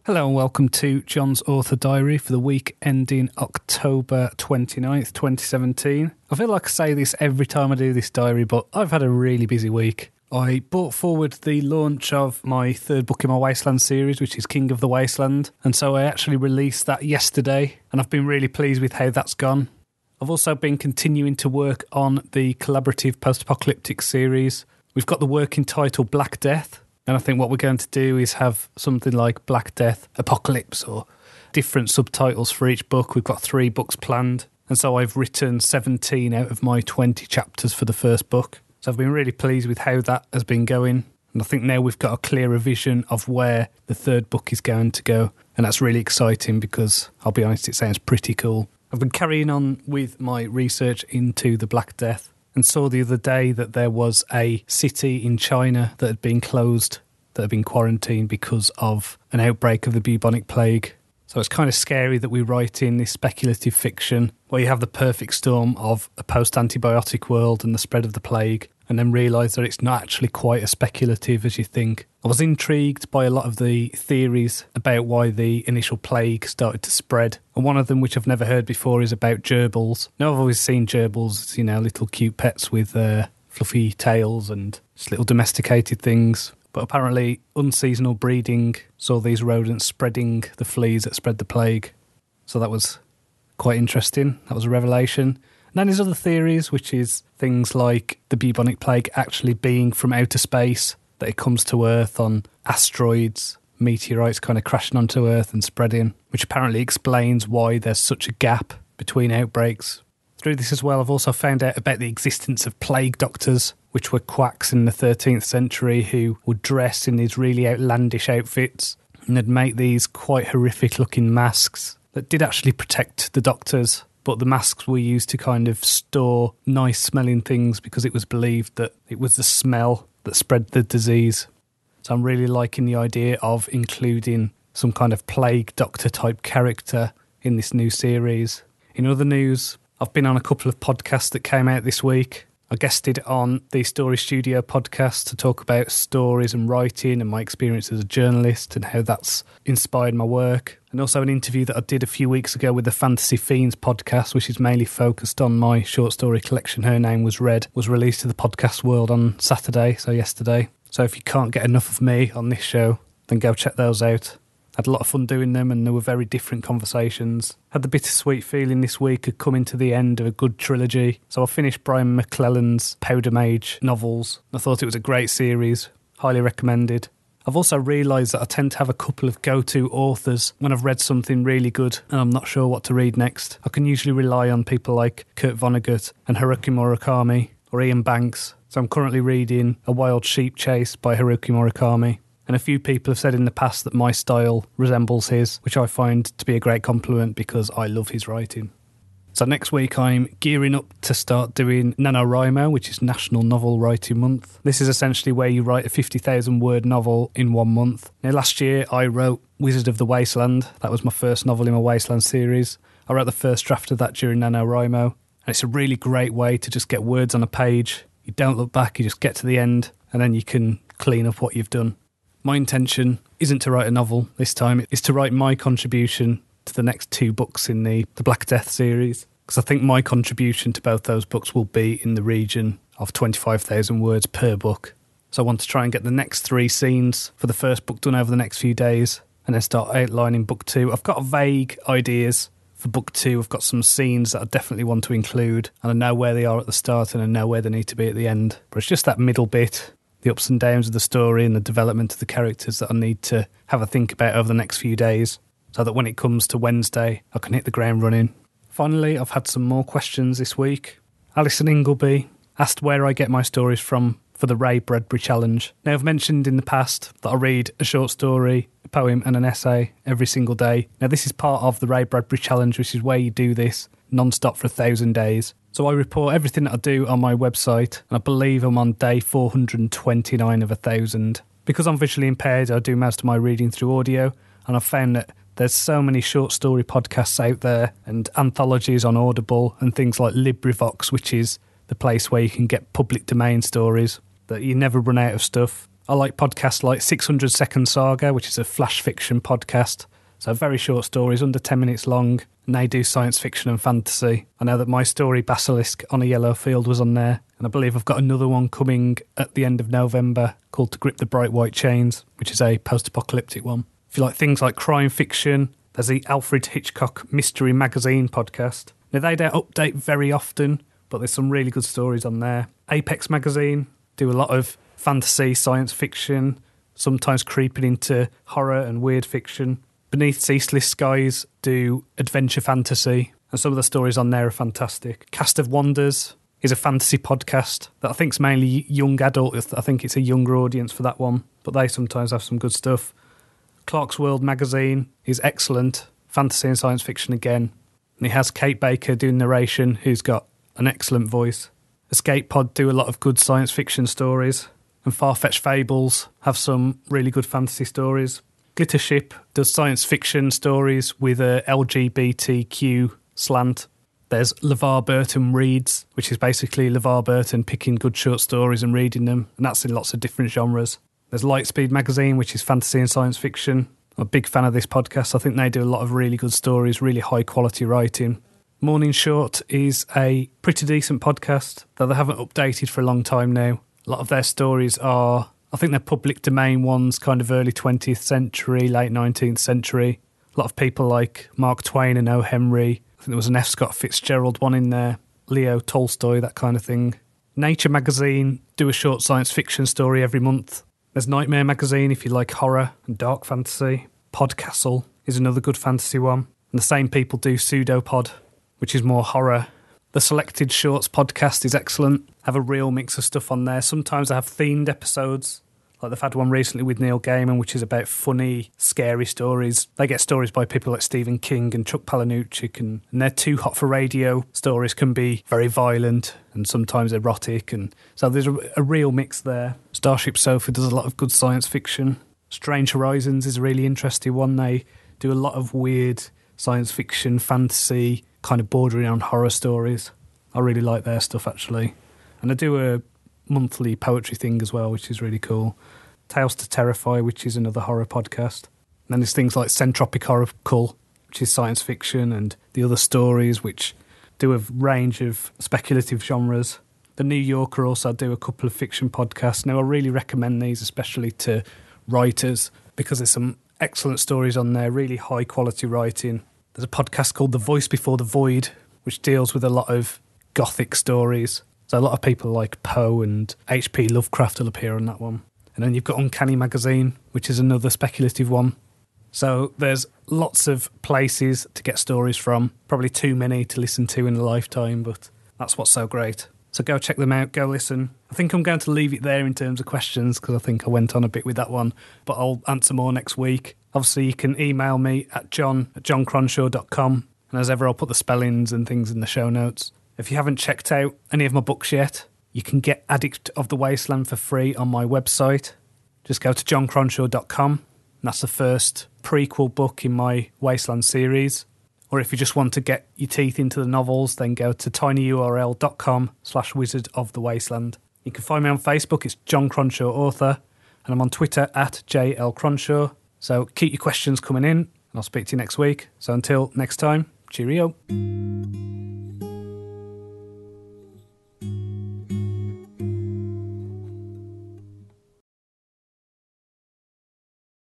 Hello and welcome to John's Author Diary for the week ending October 29th, 2017. I feel like I say this every time I do this diary, but I've had a really busy week. I brought forward the launch of my third book in my Wasteland series, which is King of the Wasteland, and so I actually released that yesterday, and I've been really pleased with how that's gone. I've also been continuing to work on the collaborative post-apocalyptic series. We've got the working title Black Death, and I think what we're going to do is have something like Black Death Apocalypse or different subtitles for each book. We've got 3 books planned, and so I've written 17 out of my 20 chapters for the first book. So I've been really pleased with how that has been going, and I think now we've got a clearer vision of where the third book is going to go, and that's really exciting because, I'll be honest, it sounds pretty cool. I've been carrying on with my research into the Black Death, and saw the other day that there was a city in China that had been closed, that had been quarantined because of an outbreak of the bubonic plague. So it's kind of scary that we write in this speculative fiction where you have the perfect storm of a post-antibiotic world and the spread of the plague, and then realise that it's not actually quite as speculative as you think. I was intrigued by a lot of the theories about why the initial plague started to spread, and one of them, which I've never heard before, is about gerbils. Now, I've always seen gerbils, little cute pets with fluffy tails and just little domesticated things. But apparently unseasonal breeding saw these rodents spreading the fleas that spread the plague. So that was quite interesting. That was a revelation. And then there's other theories, which is things like the bubonic plague actually being from outer space, that it comes to Earth on asteroids, meteorites kind of crashing onto Earth and spreading, which apparently explains why there's such a gap between outbreaks. Through this as well, I've also found out about the existence of plague doctors, which were quacks in the 13th century who would dress in these really outlandish outfits and they'd make these quite horrific looking masks that did actually protect the doctors, but the masks were used to kind of store nice smelling things because it was believed that it was the smell that spread the disease. So I'm really liking the idea of including some kind of plague doctor type character in this new series. In other news, I've been on a couple of podcasts that came out this week. I guested on the Story Studio podcast to talk about stories and writing and my experience as a journalist and how that's inspired my work. And also an interview that I did a few weeks ago with the Fantasy Fiends podcast, which is mainly focused on my short story collection, Her Name Was Red, was released to the podcast world on Saturday, so yesterday. So if you can't get enough of me on this show, then go check those out. Had a lot of fun doing them and they were very different conversations. Had the bittersweet feeling this week of coming to the end of a good trilogy. So I finished Brian McClellan's Powder Mage novels. I thought it was a great series, highly recommended. I've also realised that I tend to have a couple of go-to authors when I've read something really good and I'm not sure what to read next. I can usually rely on people like Kurt Vonnegut and Haruki Murakami or Ian Banks. So I'm currently reading A Wild Sheep Chase by Haruki Murakami. And a few people have said in the past that my style resembles his, which I find to be a great compliment because I love his writing. So next week I'm gearing up to start doing NaNoWriMo, which is National Novel Writing Month. This is essentially where you write a 50,000 word novel in 1 month. Now last year I wrote Wizard of the Wasteland. That was my first novel in my Wasteland series. I wrote the first draft of that during NaNoWriMo. And it's a really great way to just get words on a page. You don't look back, you just get to the end and then you can clean up what you've done. My intention isn't to write a novel this time, it's to write my contribution to the next 2 books in the Black Death series, because I think my contribution to both those books will be in the region of 25,000 words per book. So I want to try and get the next 3 scenes for the first book done over the next few days, and then start outlining book 2. I've got vague ideas for book 2. I've got some scenes that I definitely want to include, and I know where they are at the start and I know where they need to be at the end. But it's just that middle bit, the ups and downs of the story and the development of the characters, that I need to have a think about over the next few days so that when it comes to Wednesday, I can hit the ground running. Finally, I've had some more questions this week. Alison Ingleby asked where I get my stories from for the Ray Bradbury Challenge. Now, I've mentioned in the past that I read a short story, a poem and an essay every single day. Now, this is part of the Ray Bradbury Challenge, which is where you do this non-stop for 1,000 days. So I report everything that I do on my website, and I believe I'm on day 429 of 1,000. Because I'm visually impaired, I do most of my reading through audio, and I've found that there's so many short story podcasts out there and anthologies on Audible and things like LibriVox, which is the place where you can get public domain stories, that you never run out of stuff. I like podcasts like 600 Second Saga, which is a flash fiction podcast. So very short stories, under 10 minutes long, and they do science fiction and fantasy. I know that my story, Basilisk on a Yellow Field, was on there, and I believe I've got another one coming at the end of November called To Grip the Bright White Chains, which is a post-apocalyptic one. If you like things like crime fiction, there's the Alfred Hitchcock Mystery Magazine podcast. Now, they don't update very often, but there's some really good stories on there. Apex Magazine do a lot of fantasy, science fiction, sometimes creeping into horror and weird fiction. Beneath Ceaseless Skies do adventure fantasy, and some of the stories on there are fantastic. Cast of Wonders is a fantasy podcast that I think is mainly young adult. I think it's a younger audience for that one, but they sometimes have some good stuff. Clark's World magazine is excellent, fantasy and science fiction again. And he has Kate Baker doing narration, who's got an excellent voice. Escape Pod do a lot of good science fiction stories, and Far-Fetched Fables have some really good fantasy stories. Glitter Ship does science fiction stories with a LGBTQ slant. There's LeVar Burton Reads, which is basically LeVar Burton picking good short stories and reading them, and that's in lots of different genres. There's Lightspeed magazine, which is fantasy and science fiction. I'm a big fan of this podcast. I think they do a lot of really good stories, really high quality writing. Morning Short is a pretty decent podcast, though they haven't updated for a long time now. A lot of their stories are, I think they're public domain ones, kind of early 20th century, late 19th century. A lot of people like Mark Twain and O. Henry. I think there was an F. Scott Fitzgerald one in there. Leo Tolstoy, that kind of thing. Nature magazine do a short science fiction story every month. There's Nightmare magazine if you like horror and dark fantasy. Podcastle is another good fantasy one. And the same people do Pseudopod, which is more horror. The Selected Shorts podcast is excellent. Have a real mix of stuff on there. Sometimes they have themed episodes. Like they've had one recently with Neil Gaiman, which is about funny, scary stories. They get stories by people like Stephen King and Chuck Palahniuk, and they're too hot for radio. Stories can be very violent and sometimes erotic, and so there's a real mix there. Starship Sofa does a lot of good science fiction. Strange Horizons is a really interesting one. They do a lot of weird science fiction, fantasy, kind of bordering on horror stories. I really like their stuff, actually. And I do a monthly poetry thing as well, which is really cool. Tales to Terrify, which is another horror podcast. And then there's things like Centropic Oracle, which is science fiction, and The Other Stories, which do a range of speculative genres. The New Yorker also do a couple of fiction podcasts. Now, I really recommend these, especially to writers, because there's some excellent stories on there, really high quality writing. There's a podcast called The Voice Before the Void, which deals with a lot of gothic stories. So a lot of people like Poe and H.P. Lovecraft will appear on that one. And then you've got Uncanny Magazine, which is another speculative one. So there's lots of places to get stories from. Probably too many to listen to in a lifetime, but that's what's so great. So go check them out, go listen. I think I'm going to leave it there in terms of questions, because I think I went on a bit with that one, but I'll answer more next week. Obviously, you can email me at john@johncronshaw.com, and as ever, I'll put the spellings and things in the show notes. If you haven't checked out any of my books yet, you can get Addict of the Wasteland for free on my website. Just go to johncronshaw.com, and that's the first prequel book in my Wasteland series. Or if you just want to get your teeth into the novels, then go to tinyurl.com/Wizard of the Wasteland. You can find me on Facebook, it's John Cronshaw Author, and I'm on Twitter at JLCronshaw. So keep your questions coming in, and I'll speak to you next week. So until next time, cheerio.